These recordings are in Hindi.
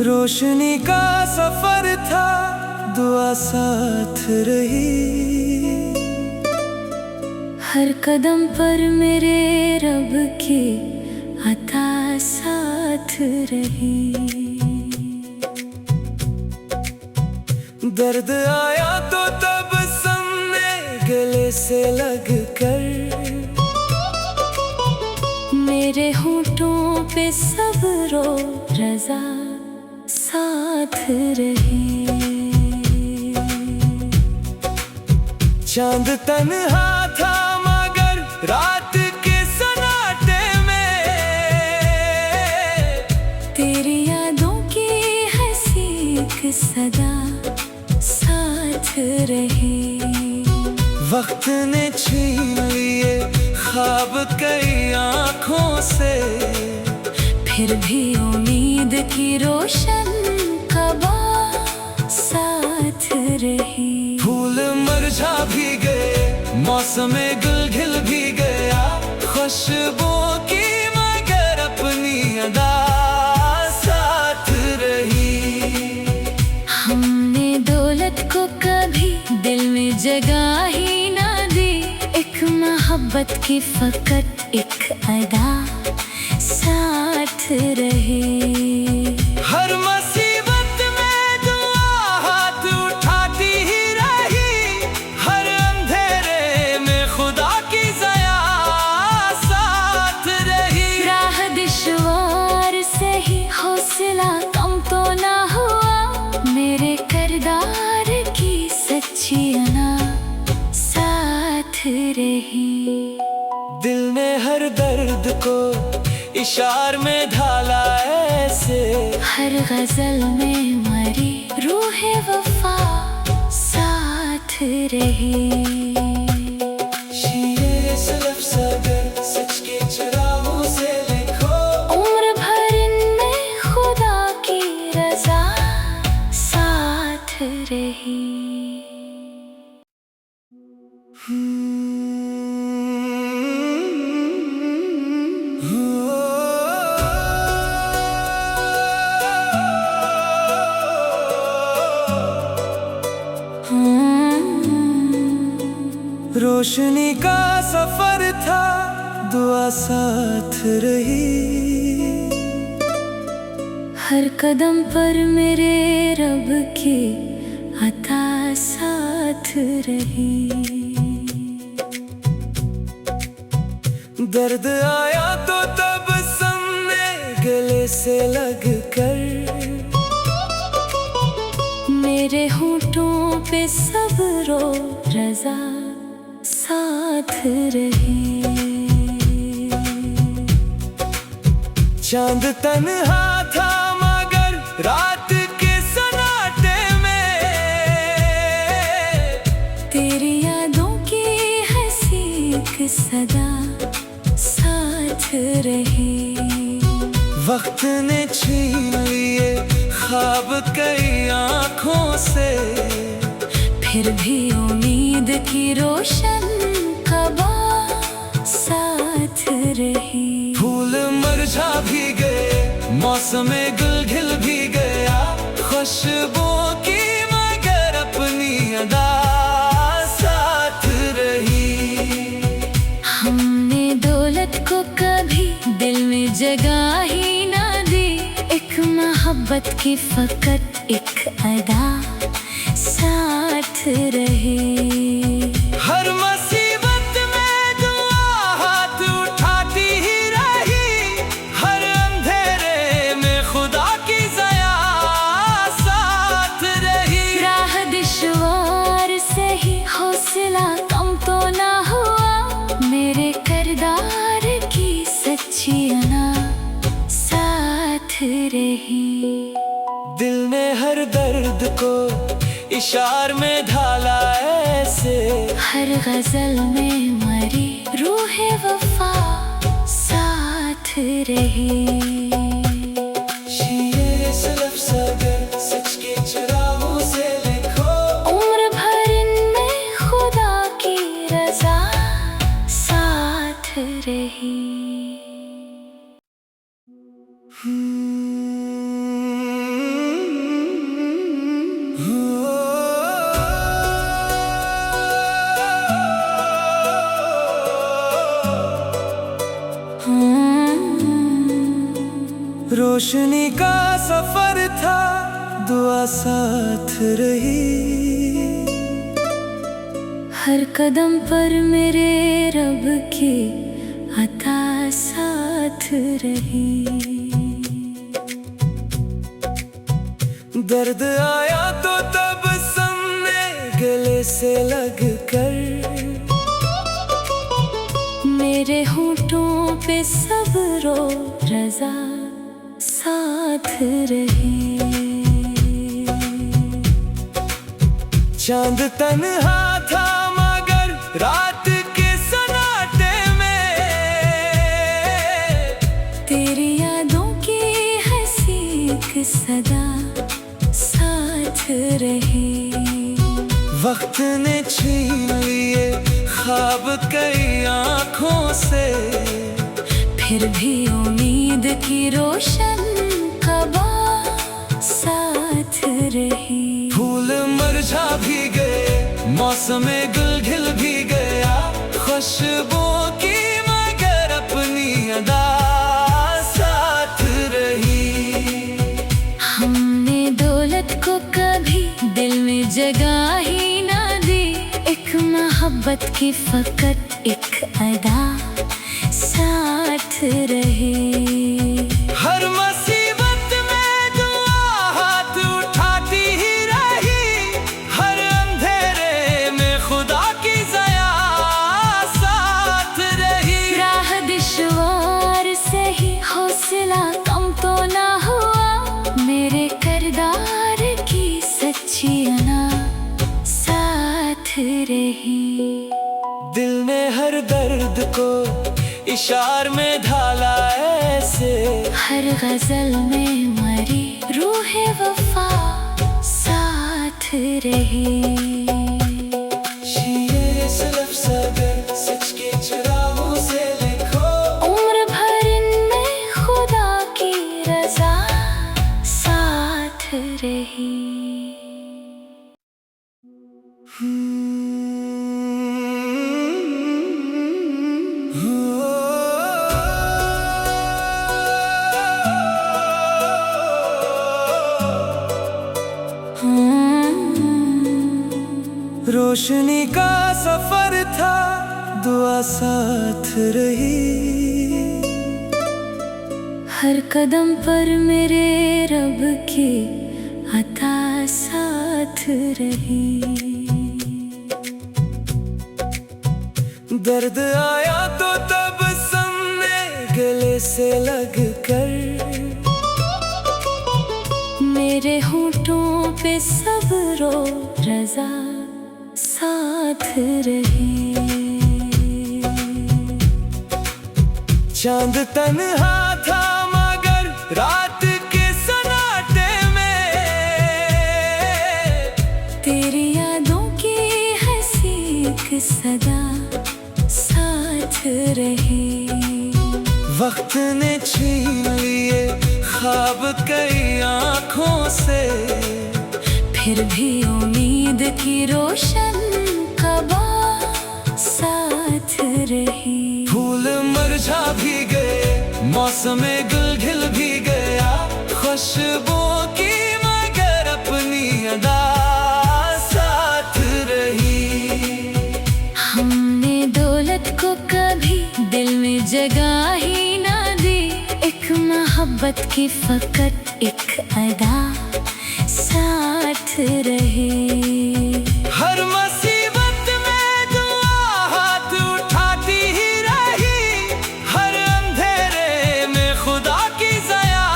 रोशनी का सफर था, दुआ साथ रही। हर कदम पर मेरे रब की अता साथ रही। दर्द आया तो तब सामने गले से लग कर, मेरे होठों पे सब्र रज़ा साथ रही। चांद तन्हा था मगर रात के सन्नाटे में, तेरी यादों की हंसी एक सदा साथ रही। वक्त ने छीन लिए ख्वाब कई आँखों से, फिर भी उम्मीद की रोशन कबा साथ रही। फूल मुरझा भी गए, मौसम गुल खिल भी गया, खुशबुओं की मगर अपनी अदा साथ रही। हमने दौलत को कभी दिल में जगह ही ना दी, एक मोहब्बत की फकत एक अदा साथ रही। हर मुसीबत में दुआ हाथ उठाती ही रही, हर अंधेरे में खुदा की ज़या साथ रही। राह दुश्वार से ही हौसला कम तो ना हुआ, मेरे किरदार की सच्ची अना साथ रही। दिल ने हर दर्द को इशार में ढाला ऐसे, हर गजल में मरी रूह वफा साथ रही। शीरे सलफ़ सागर सच के चिरागों से लिखो, उम्र भर इनमें खुदा की रज़ा साथ रही। रोशनी का सफर था, दुआ साथ रही। हर कदम पर मेरे रब की अता साथ रही। दर्द आया तो तब सामने गले से लग कर, मेरे होठों पे सब्र रज़ा साथ रही। चांद तन्हा था मगर रात के सन्नाटे में, तेरी यादों की हंसी एक सदा साथ रही। वक्त ने छीन लिए ख्वाब कई आँखों से, फिर भी उम्मीद की रोशन कबा साथ रही। फूल मुरझा भी गए, मौसम गुल खिल भी गया, खुशबुओं की मगर अपनी अदा साथ रही। हमने दौलत को कभी दिल में जगह ही ना दी, एक मोहब्बत की फकत एक अदा साथ रही। हर मुसीबत में दुआ हाथ उठाती ही रही, हर अंधेरे में खुदा की ज़या साथ रही। राह दुश्वार से ही हौसला कम तो ना हुआ, मेरे किरदार की सच्ची अना साथ रही। दिल ने हर दर्द को इशार में ढाला ऐसे, हर गजल में मरी रूह वफा साथ रही। शीरे सलफ़ रोशनी का सफर था, दुआ साथ रही। हर कदम पर मेरे रब की अता साथ रही। दर्द आया तो तब सामने गले से लग कर, मेरे होठों पे सब्र रजा साथ रही। चांद तन्हा था मगर रात के सन्नाटे में, तेरी यादों की हंसी एक सदा साथ रही। वक्त ने छीन लिए ख्वाब कई आँखों से, फिर भी उम्मीद की रोशन कबा साथ रही। फूल मुरझा भी गए, मौसम गुल खिल भी गया, खुशबुओं की मगर अपनी अदा साथ रही। हमने दौलत को कभी दिल में जगह ही ना दी, एक मोहब्बत की फकत एक अदा साथ रही। हर मुसीबत में दुआ हाथ उठाती ही रही, हर अंधेरे में खुदा की ज़या साथ रही। राह दुश्वार से ही हौसला कम तो ना हुआ, मेरे किरदार की सच्ची अना साथ रही। दिल ने हर दर्द को इशार में ढाला ऐसे, हर गजल में मरी रूह वफा साथ रही। शेर सलफ सगर सच के चिरागों से लिखो, उम्र भर इनमें खुदा की रजा साथ रही। रोशनी का सफर था, दुआ साथ रही। हर कदम पर मेरे रब की अता साथ रही। दर्द आया तो तब सामने गले से लग कर, मेरे होठों पे सब्र रजा साथ रही। चांद तन्हा था मगर रात के सन्नाटे में, तेरी यादों की हंसी एक सदा साथ रही। वक्त ने छीन लिए ख्वाब कई आँखों से, फिर भी उम्मीद की रोशन कबा साथ रही। फूल मुरझा भी गए, मौसम गुल खिल भी गया, खुशबुओं की मगर अपनी अदा साथ रही। हमने दौलत को कभी दिल में जगह ही ना दी, एक मोहब्बत की फकत एक अदा साथ रही। हर मुसीबत में दुआ हाथ उठाती ही रही, हर अंधेरे में खुदा की ज़या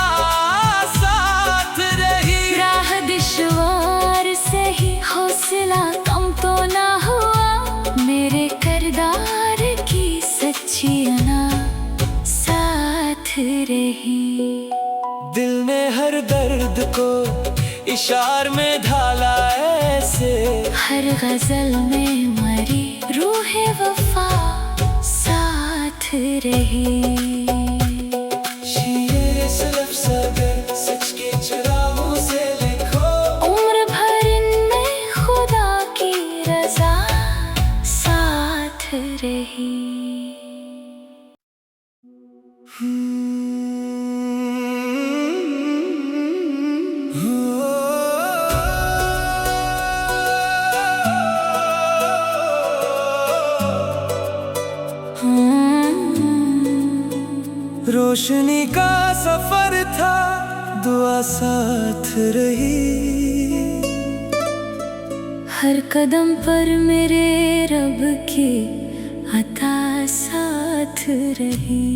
साथ रही। राह दुश्वार से ही हौसला कम तो ना हुआ, मेरे किरदार की सच्ची अना साथ रही। दिल ने हर दर्द को इशार में ढाला ऐसे, हर गजल में मरी रूह वफा साथ रही। शेर सलफ सगर सच के चिरागों से लिखो, उम्र भर रोशनी का सफर था, दुआ साथ रही। हर कदम पर मेरे रब की अता साथ रही।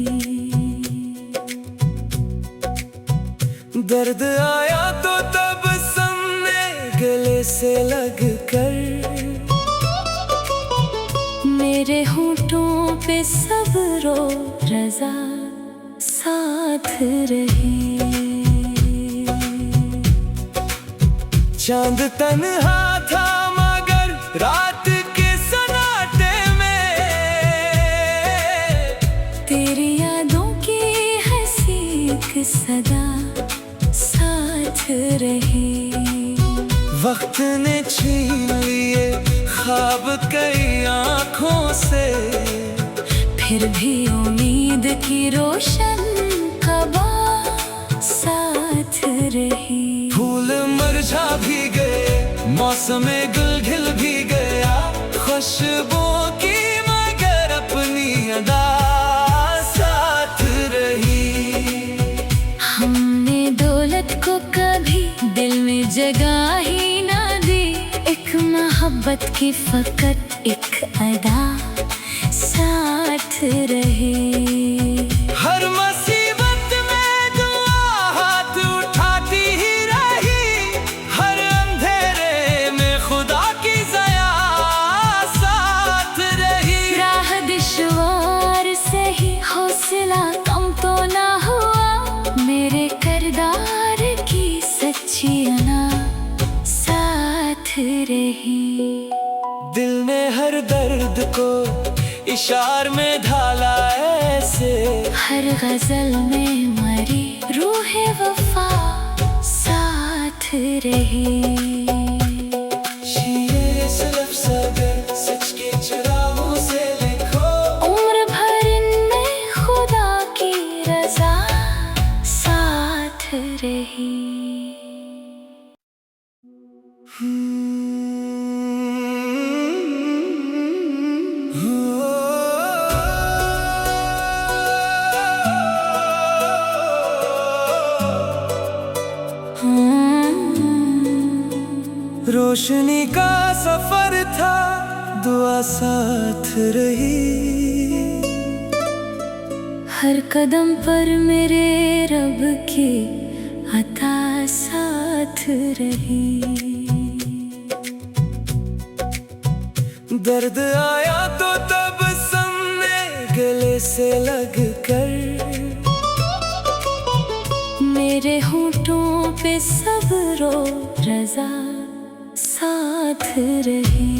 दर्द आया तो तब सामने गले से लग कर, मेरे होठों पे सब्र रजा साथ रही। चांद तन्हा था मगर रात के सन्नाटे में, तेरी यादों की हंसी एक सदा साथ रही। वक्त ने छीन लिए ख्वाब कई आँखों से, फिर भी उम्मीद की रोशन कबा साथ रही। फूल मुरझा भी गए, मौसम गुल खिल भी गया, खुशबुओं की मगर अपनी अदा साथ रही। हमने दौलत को कभी दिल में जगह ही ना दी, एक मोहब्बत की फकत एक अदा साथ रही। हर मुसीबत में दुआ हाथ उठाती ही रही, हर अंधेरे में खुदा की ज़या साथ रही। राह दुश्वार से ही हौसला कम तो ना हुआ, मेरे किरदार की सच्ची अना साथ रही। दिल ने हर दर्द को इशार में ढाला ऐसे, हर गजल में मरी रूह वफा साथ रही। शीरे सलफ सागर सच के चिरागों से लिखो, उम्र भर इनमें खुदा की रजा साथ रही। रोशनी का सफर था, दुआ साथ रही। हर कदम पर मेरे रब की अता साथ रही। दर्द आया तो तब सामने गले से लग कर, मेरे होठों पे सब्र रजा साथ रही।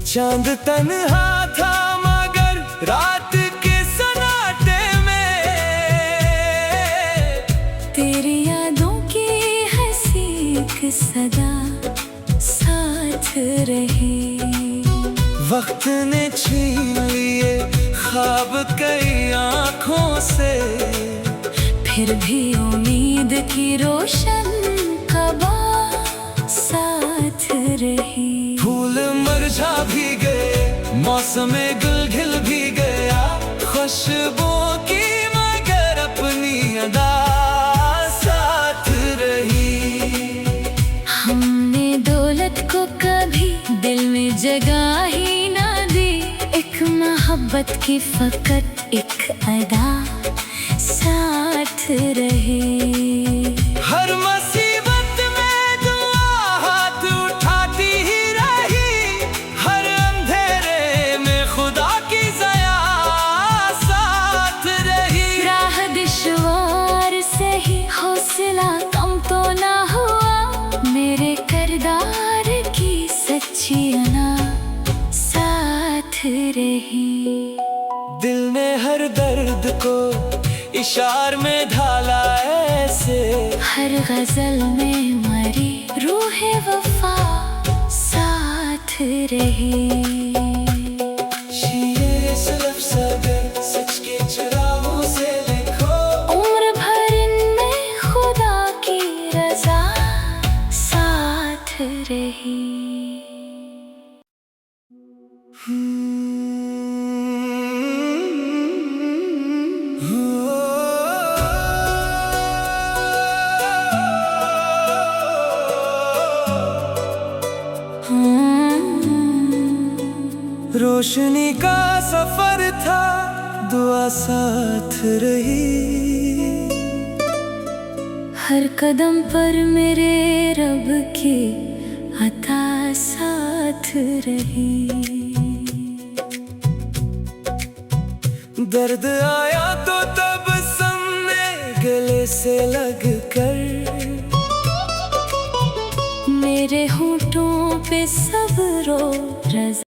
चांद तन्हा था मगर रात के सन्नाटे में, तेरी यादों की हंसी एक सदा साथ रही। वक्त ने छीन लिए ख्वाब कई आँखों से, फिर भी उम्मीद की रोशन कबा साथ रही। फूल मुरझा भी गए, मौसम गुल खिल भी गया, खुशबुओं की मगर अपनी अदा साथ रही। हमने दौलत को कभी दिल में जगह ही ना दी, एक मोहब्बत की फकत एक अदा साथ रही। हर मुसीबत में दुआ हाथ उठाती ही रही, हर अंधेरे में खुदा की ज़या साथ रही। राह दुश्वार से ही हौसला कम तो ना हुआ, मेरे किरदार की सच्ची अना साथ रही। दिल ने हर दर्द को इशार में ढाला ऐसे, हर गजल में मरी रूह वफा साथ रही। शीरे सलफ सागर सच के चिरागों से लिखो, उम्र भर इनमें खुदा की रजा साथ रही। रोशनी का सफर था, दुआ साथ रही। हर कदम पर मेरे रब की अता साथ रही। दर्द आया तो तब सामने गले से लग कर, मेरे होठों पे सब्र और रज़ा